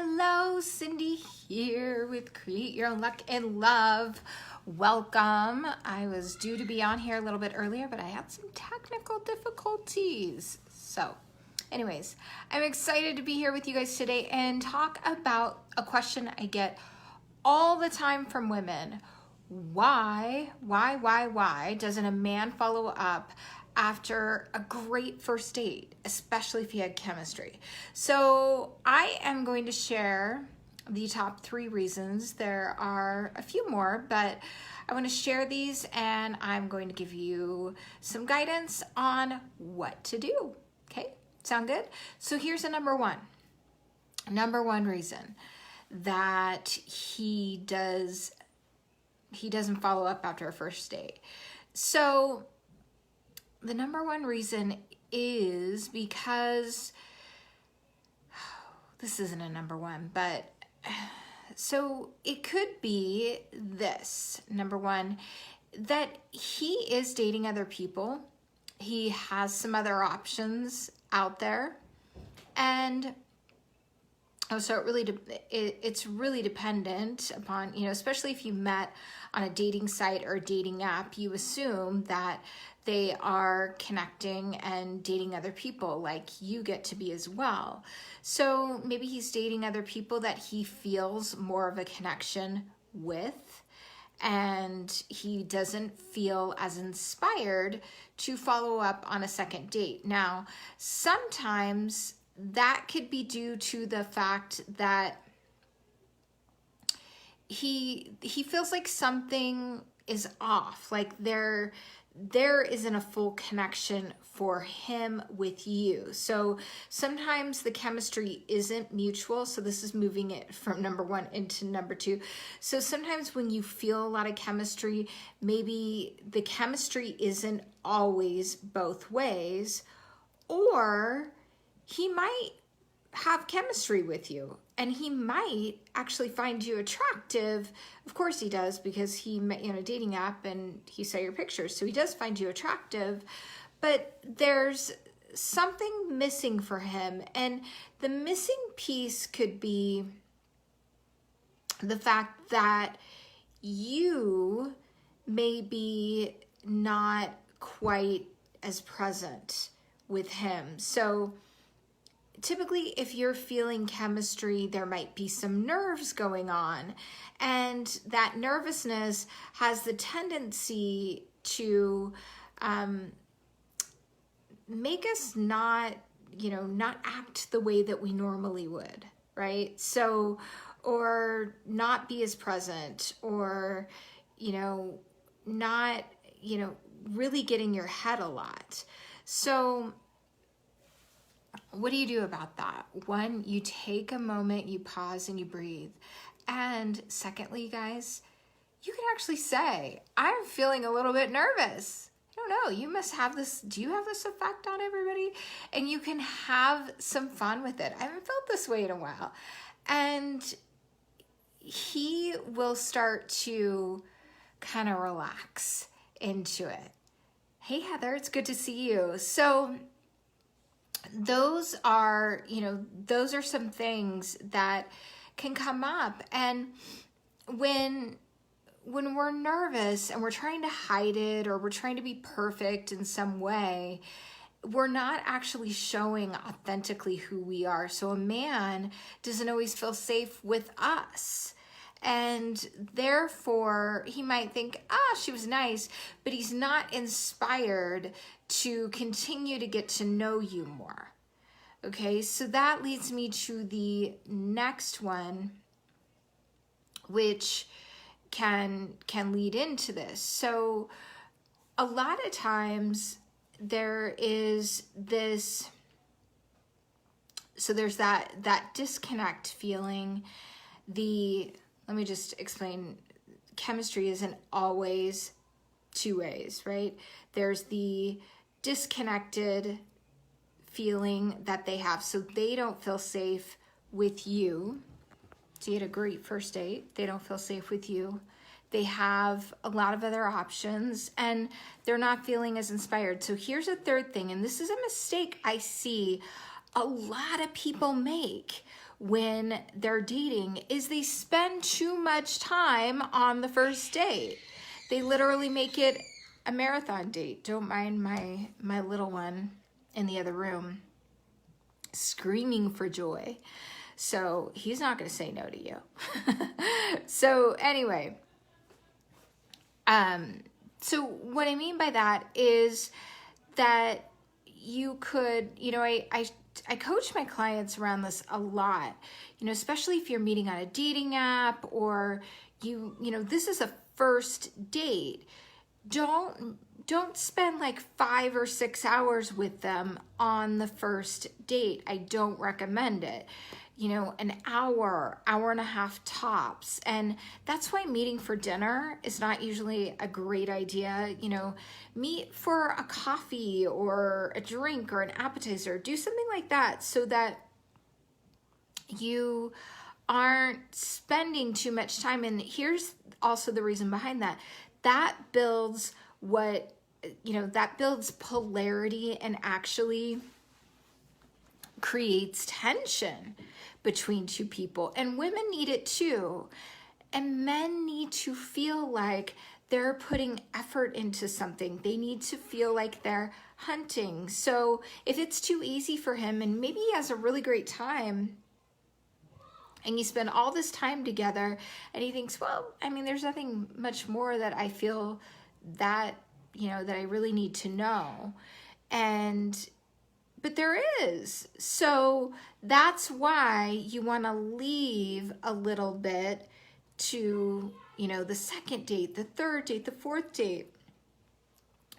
Hello, Cindy here with Create Your Own Luck and Love. Welcome. I was due to be on here a little bit earlier, but I had some technical difficulties. So anyways, I'm excited to be here with you guys today and talk about a question I get all the time from women. Why doesn't a man follow up after a great first date, especially if he had chemistry? So I am going to share the top 3 reasons. There are a few more, but I want to share these and I'm going to give you some guidance on what to do. Okay, sound good? So here's the number one reason that he doesn't follow up after a first date. So the number one reason is because, this isn't a number one, but so it could be this. Number one, that he is dating other people. He has some other options out there. And so it's really dependent upon, especially if you met on a dating site or a dating app, you assume that they are connecting and dating other people like you get to be as well. So maybe he's dating other people that he feels more of a connection with, and he doesn't feel as inspired to follow up on a second date. Now, sometimes that could be due to the fact that he feels like something is off, like there isn't a full connection for him with you. So sometimes the chemistry isn't mutual. So this is moving it from number 1 into number 2. So sometimes when you feel a lot of chemistry, maybe the chemistry isn't always both ways, or he might have chemistry with you and he might actually find you attractive. Of course he does, because he met you on a dating app and he saw your pictures. So he does find you attractive, but there's something missing for him. And the missing piece could be the fact that you may be not quite as present with him. So typically, if you're feeling chemistry, there might be some nerves going on, and that nervousness has the tendency to make us not act the way that we normally would, right? So, or not be as present, or, not, really get in your head a lot. So what do you do about that? One, you take a moment, you pause and you breathe. And secondly, guys, you can actually say, I'm feeling a little bit nervous. I don't know, you must have this, do you have this effect on everybody? And you can have some fun with it. I haven't felt this way in a while. And he will start to kind of relax into it. Hey, Heather, it's good to see you. So those are some things that can come up. And when we're nervous and we're trying to hide it, or we're trying to be perfect in some way, we're not actually showing authentically who we are. So a man doesn't always feel safe with us. And therefore, he might think, she was nice, but he's not inspired to continue to get to know you more. Okay, so that leads me to the next one, which can lead into this. So a lot of times there is this, so there's that disconnect feeling. Let me just explain, chemistry isn't always 2 ways, right? There's the disconnected feeling that they have, so they don't feel safe with you. So you had a great first date, they don't feel safe with you. They have a lot of other options and they're not feeling as inspired. So here's a third thing, and this is a mistake I see a lot of people make when they're dating is they spend too much time on the first date. They literally make it a marathon date. Don't mind my little one in the other room screaming for joy. So he's not going to say no to you. So anyway, so what I mean by that is that you could, I coach my clients around this a lot, especially if you're meeting on a dating app or this is a first date. Don't spend like 5 or 6 hours with them on the first date. I don't recommend it. An hour and a half tops. And that's why meeting for dinner is not usually a great idea. Meet for a coffee or a drink or an appetizer. Do something like that so that you aren't spending too much time. And here's also the reason behind that. That builds that builds polarity and actually creates tension between two people. And women need it too. And men need to feel like they're putting effort into something. They need to feel like they're hunting. So if it's too easy for him and maybe he has a really great time and you spend all this time together and he thinks, well, there's nothing much more that I feel that, that I really need to know. But there is. So that's why you want to leave a little bit to, the second date, the third date, the fourth date,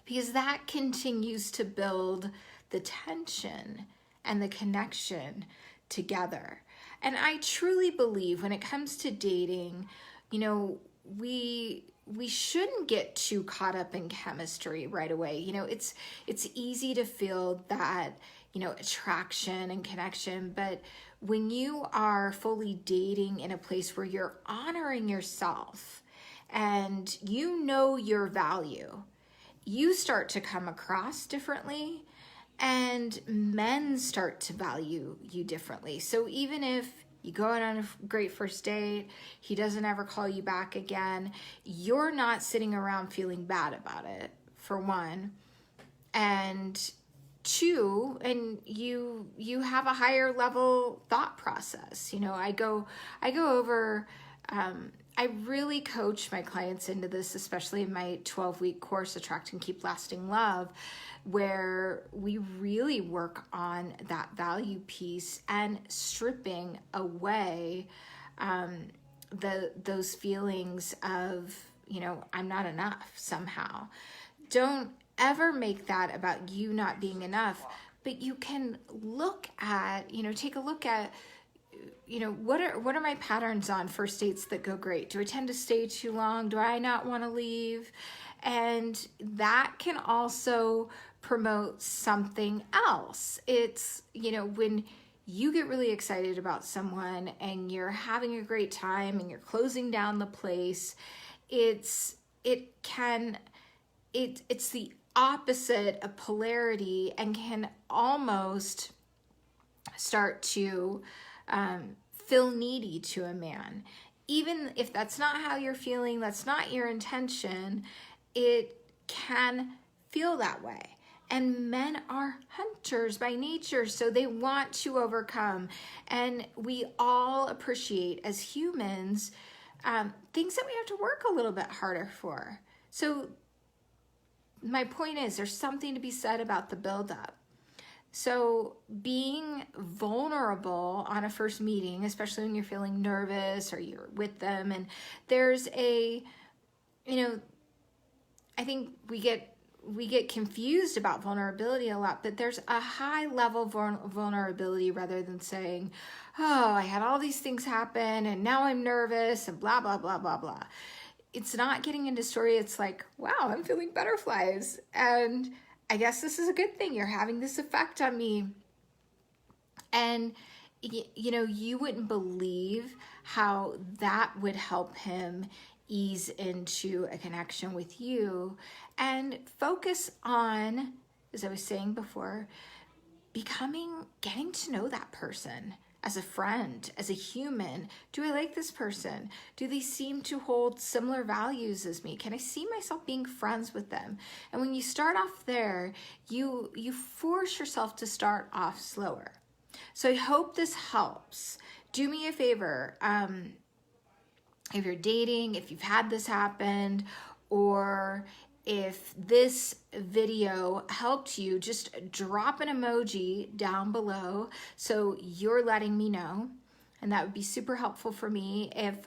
because that continues to build the tension and the connection together. And I truly believe when it comes to dating, we shouldn't get too caught up in chemistry right away. It's easy to feel that, attraction and connection, but when you are fully dating in a place where you're honoring yourself and your value, you start to come across differently and men start to value you differently. So even if you go out on a great first date, he doesn't ever call you back again, you're not sitting around feeling bad about it, for one. And two, and you have a higher level thought process. I go over, I really coach my clients into this, especially in my 12-week course, Attract and Keep Lasting Love, where we really work on that value piece and stripping away those feelings of, I'm not enough somehow. Don't ever make that about you not being enough, but you can look at, take a look at, what are my patterns on first dates that go great? Do I tend to stay too long? Do I not want to leave? And that can also promote something else. It's, when you get really excited about someone and you're having a great time and you're closing down the place, it's the opposite of polarity and can almost start to feel needy to a man. Even if that's not how you're feeling, that's not your intention, it can feel that way. And men are hunters by nature, so they want to overcome. And we all appreciate, as humans, things that we have to work a little bit harder for. So my point is, there's something to be said about the buildup. So being vulnerable on a first meeting, especially when you're feeling nervous or you're with them, and there's I think we get confused about vulnerability a lot, but there's a high level vulnerability rather than saying, oh, I had all these things happen and now I'm nervous and blah, blah, blah, blah, blah. It's not getting into story. It's like, wow, I'm feeling butterflies. And I guess this is a good thing. You're having this effect on me. And, you wouldn't believe how that would help him ease into a connection with you and focus on, as I was saying before, getting to know that person as a friend, as a human? Do I like this person? Do they seem to hold similar values as me? Can I see myself being friends with them? And when you start off there, you force yourself to start off slower. So I hope this helps. Do me a favor. If you're dating, if you've had this happen, or if this video helped you, just drop an emoji down below so you're letting me know. And that would be super helpful for me and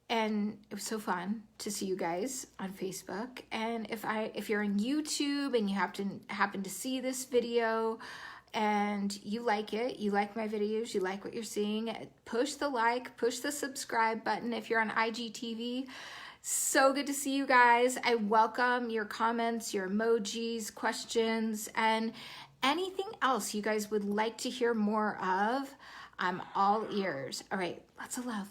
it was so fun to see you guys on Facebook. And if you're on YouTube and you happen to see this video and you like it, you like my videos, you like what you're seeing, push the like, push the subscribe button. If you're on IGTV, so good to see you guys. I welcome your comments, your emojis, questions, and anything else you guys would like to hear more of. I'm all ears. All right, lots of love.